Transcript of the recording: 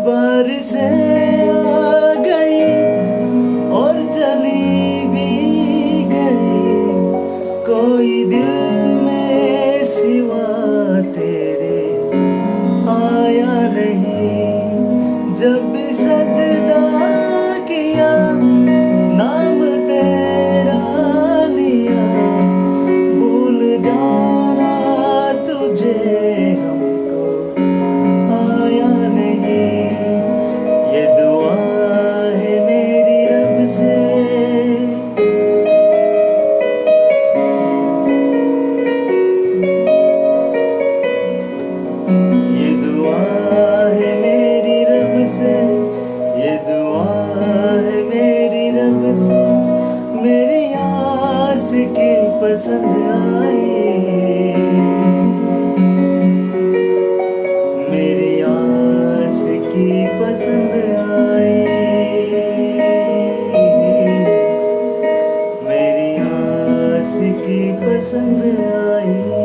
बारिशें आ गई और चली भी गई, कोई दिल में सिवा तेरे आया नहीं। जब भी सजदा किया नाम तेरा लिया, भूल जाना तुझे हमको आया नहीं। ये दुआ है मेरी रब से, ये दुआ है मेरी रब से, ये दुआ है मेरी रब से। मेरी आस की पसंद आई, मेरी आस की पसंद आई, मेरी आस की पसंद आई।